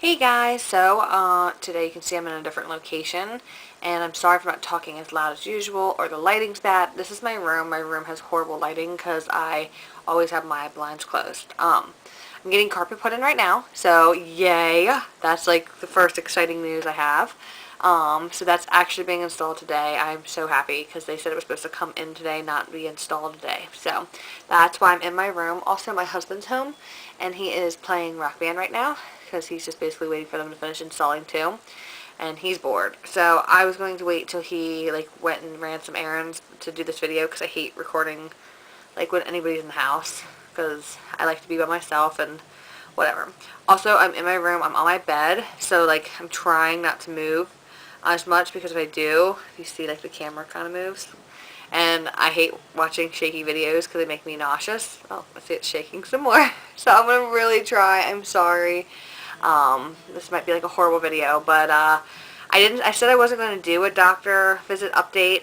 Hey guys, today you can see I'm in a different location, and I'm sorry if I'm not talking as loud as usual or the lighting's bad. This is my room. My room has horrible lighting because I always have my blinds closed. I'm getting carpet put in right now, so yay! That's like the first exciting news I have. So that's actually being installed today. I'm so happy because they said it was supposed to come in today, not be installed today. So that's why I'm in my room. Also, my husband's home, and he is playing Rock Band right now because he's just basically waiting for them to finish installing too, and he's bored. So I was going to wait till he went and ran some errands to do this video because I hate recording when anybody's in the house because I like to be by myself and whatever. Also, I'm in my room. I'm on my bed, so I'm trying not to move as much because if I do, you see the camera kind of moves. And I hate watching shaky videos because they make me nauseous. Oh, I see it's shaking some more. So I'm going to really try. I'm sorry. This might be a horrible video, but I said I wasn't going to do a doctor visit update.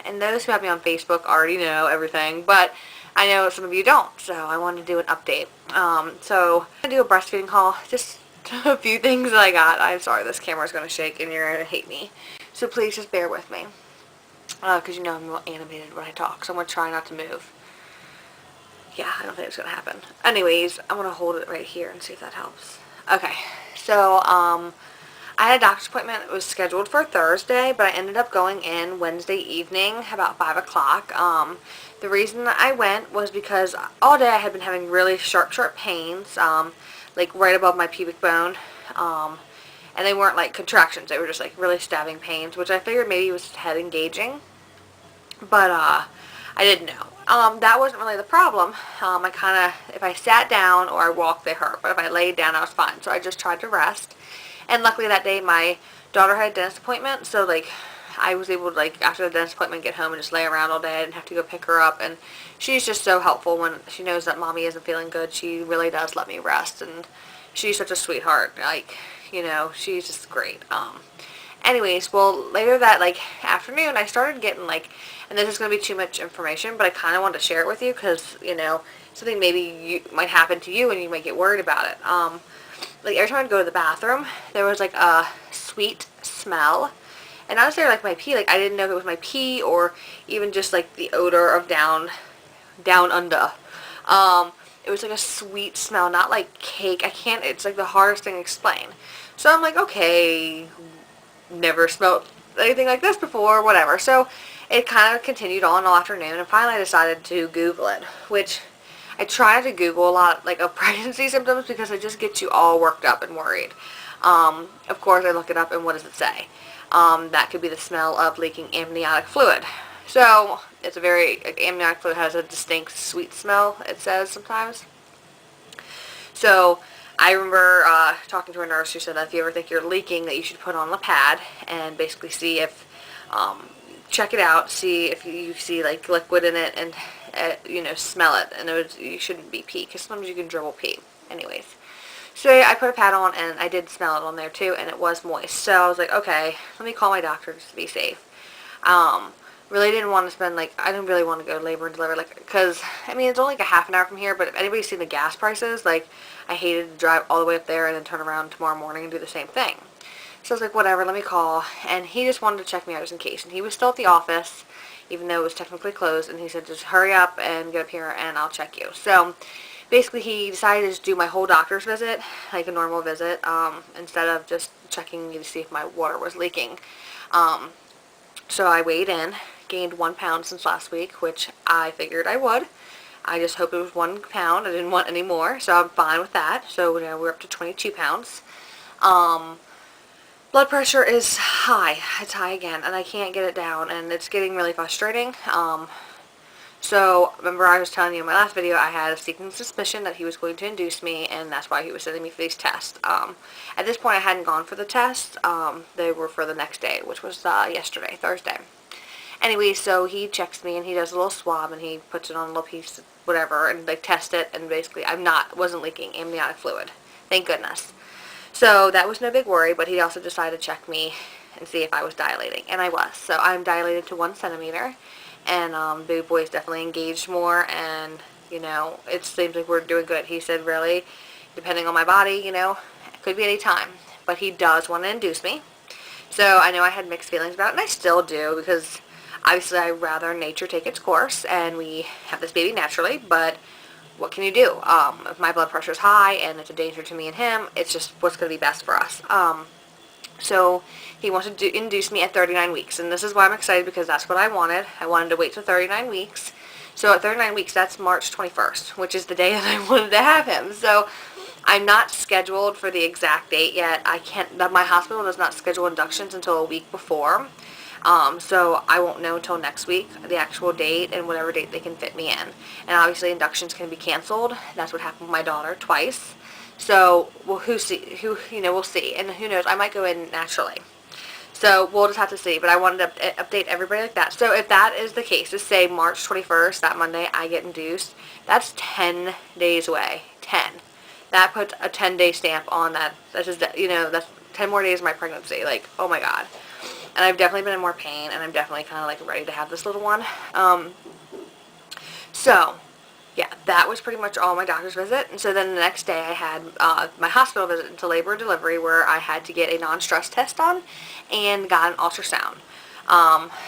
And those who have me on Facebook already know everything, but I know some of you don't, so I wanted to do an update. So I'm going to do a breastfeeding haul. Just a few things that I got. I'm sorry this camera is going to shake and you're going to hate me. So please just bear with me. Because you know I'm real animated when I talk, so I'm going to try not to move. Yeah, I don't think it's going to happen. Anyways, I'm going to hold it right here and see if that helps. Okay, so I had a doctor's appointment. It was scheduled for Thursday, but I ended up going in Wednesday evening about 5 o'clock. The reason that I went was because all day I had been having really sharp pains, right above my pubic bone. And they weren't contractions. They were just really stabbing pains, which I figured maybe was head engaging. But I didn't know. That wasn't really the problem. If I sat down or I walked, they hurt. But if I laid down, I was fine. So I just tried to rest. And luckily that day, my daughter had a dentist appointment. So, I was able to, after the dentist appointment, get home and just lay around all day. I didn't have to go pick her up. And she's just so helpful when she knows that mommy isn't feeling good. She really does let me rest. And she's such a sweetheart. She's just great. Anyways, well, later that, afternoon, I started getting, and this is going to be too much information, but I kind of wanted to share it with you because, something maybe might happen to you and you might get worried about it. Every time I'd go to the bathroom, there was, a sweet smell. And not necessarily my pee. I didn't know if it was my pee or even just, the odor of down under. It was, a sweet smell, not like cake. It's, the hardest thing to explain. So I'm okay, never smelled anything like this before, whatever. So it kind of continued on all afternoon, and finally I decided to Google it, which I try not to Google a lot, of pregnancy symptoms because it just gets you all worked up and worried. Of course, I look it up, and what does it say? That could be the smell of leaking amniotic fluid. So it's amniotic fluid has a distinct sweet smell, it says sometimes. So I remember talking to a nurse who said that if you ever think you're leaking, that you should put on a pad and basically see if, check it out, see if you see liquid in it and, smell it. And you shouldn't be pee because sometimes you can dribble pee. Anyways. So I put a pad on and I did smell it on there too, and it was moist. So I was okay, let me call my doctor just to be safe. Really didn't want to spend, I didn't really want to go labor and deliver, because, it's only a half an hour from here, but if anybody's seen the gas prices, I hated to drive all the way up there and then turn around tomorrow morning and do the same thing. So I was whatever, let me call, and he just wanted to check me out just in case, and he was still at the office, even though it was technically closed, and he said, just hurry up and get up here and I'll check you. So basically he decided to just do my whole doctor's visit, like a normal visit, instead of just checking me to see if my water was leaking. So I weighed in, gained 1 pound since last week, which I figured I would. I just hoped it was 1 pound. I didn't want any more, so I'm fine with that. So we're up to 22 pounds. Blood pressure is high. It's high again, and I can't get it down, and it's getting really frustrating. So remember I was telling you in my last video I had a sneaking suspicion that he was going to induce me, and that's why he was sending me for these tests. At this point I hadn't gone for the test. They were for the next day, which was yesterday, Thursday. Anyway, so he checks me and he does a little swab and he puts it on a little piece, whatever, and test it, and basically wasn't leaking amniotic fluid. Thank goodness. So that was no big worry, but he also decided to check me and see if I was dilating, and I was. So I'm dilated to 1 centimeter, and baby boy is definitely engaged more, and, it seems like we're doing good. He said, really, depending on my body, Could be any time. But he does want to induce me. So I know I had mixed feelings about it, and I still do, because obviously I'd rather nature take its course, and we have this baby naturally, but what can you do? If my blood pressure is high, and it's a danger to me and him, it's just what's going to be best for us. So he wanted to induce me at 39 weeks, and this is why I'm excited, because that's what I wanted. I wanted to wait till 39 weeks. So at 39 weeks, that's March 21st, which is the day that I wanted to have him. So I'm not scheduled for the exact date yet. I can't, my hospital does not schedule inductions until a week before. So I won't know until next week the actual date and whatever date they can fit me in. And obviously inductions can be canceled. That's what happened with my daughter twice. So we'll we'll see. And who knows, I might go in naturally. So we'll just have to see. But I wanted to update everybody like that. So if that is the case, just say March 21st, that Monday, I get induced. That's 10 days away. 10. That puts a 10-day stamp on that. That's just, that's 10 more days of my pregnancy. Like, oh my God. And I've definitely been in more pain, and I'm definitely kind of like ready to have this little one. So, yeah, that was pretty much all my doctor's visit. And so then the next day I had my hospital visit into labor and delivery, where I had to get a non-stress test done and got an ultrasound.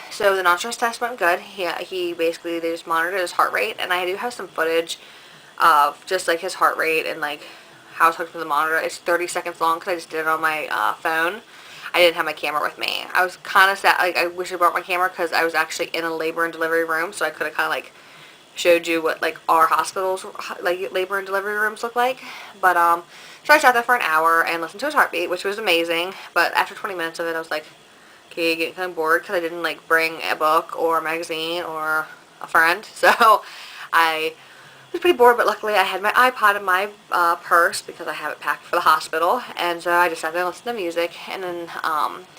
So the non-stress test went good. He basically, they just monitored his heart rate, and I do have some footage of just like his heart rate and like how it's hooked to the monitor. It's 30 seconds long because I just did it on my phone. I didn't have my camera with me. I was kind of sad. Like, I wish I brought my camera, because I was actually in a labor and delivery room, so I could have kind of like showed you what like our hospitals, like labor and delivery rooms, look like. But so I sat there for an hour and listened to his heartbeat, which was amazing. But after 20 minutes of it, I was like, okay, getting kind of bored, because I didn't like bring a book or a magazine or a friend. So I was pretty bored, but luckily I had my iPod in my purse, because I have it packed for the hospital. And so I just sat there and listened to music. And then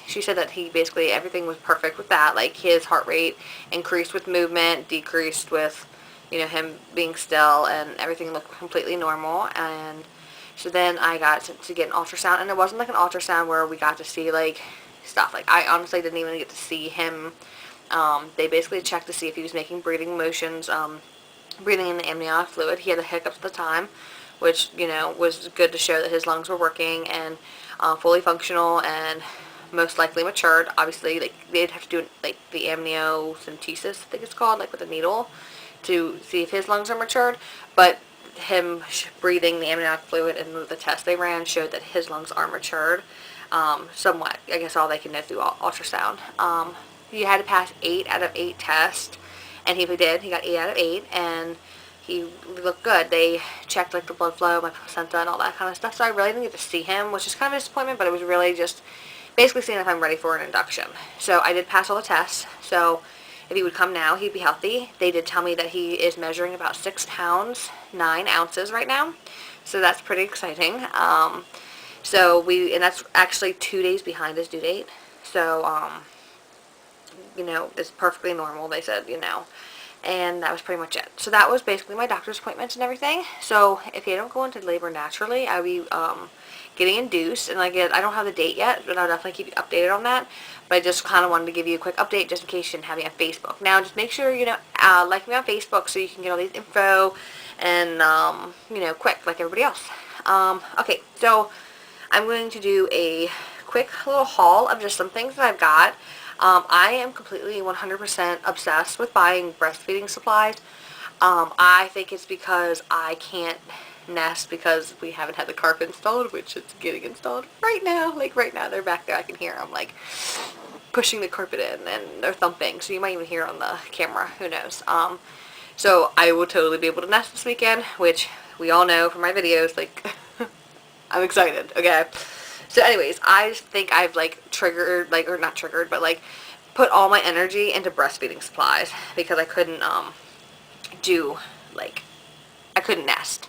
she said that he basically, everything was perfect with that. Like, his heart rate increased with movement, decreased with, him being still, and everything looked completely normal. And so then I got to get an ultrasound, and it wasn't like an ultrasound where we got to see like stuff. Like, I honestly didn't even get to see him. They basically checked to see if he was making breathing motions, breathing in the amniotic fluid. He had the hiccups at the time, which, was good to show that his lungs were working and fully functional and most likely matured. Obviously, like, they'd have to do like the amniocentesis, I think it's called, like with a needle, to see if his lungs are matured. But him breathing the amniotic fluid and the test they ran showed that his lungs are matured, somewhat. I guess all they can know through ultrasound. He had to pass 8 out of 8 tests, and he did. He got 8 out of 8, and he looked good. They checked like the blood flow, my placenta, and all that kind of stuff. So I really didn't get to see him, which is kind of a disappointment, but it was really just basically seeing if I'm ready for an induction. So I did pass all the tests. So if he would come now, he'd be healthy. They did tell me that he is measuring about 6 pounds, 9 ounces right now. So that's pretty exciting. And that's actually 2 days behind his due date. So, it's perfectly normal, they said, and that was pretty much it. So that was basically my doctor's appointments and everything. So if you don't go into labor naturally, I'll be getting induced, and I don't have the date yet, but I'll definitely keep you updated on that. But I just kind of wanted to give you a quick update, just in case you didn't have me on Facebook. Now, just make sure like me on Facebook, so you can get all these info and quick, like everybody else. Okay, so I'm going to do a quick little haul of just some things that I've got. I am completely 100% obsessed with buying breastfeeding supplies. I think it's because I can't nest, because we haven't had the carpet installed, which is getting installed right now. Like right now, they're back there. I can hear them like pushing the carpet in, and they're thumping. So you might even hear on the camera. Who knows? So I will totally be able to nest this weekend, which we all know from my videos. Like, I'm excited. Okay. So anyways, I just think I've like triggered, like, or not triggered, but like put all my energy into breastfeeding supplies, because I couldn't I couldn't nest.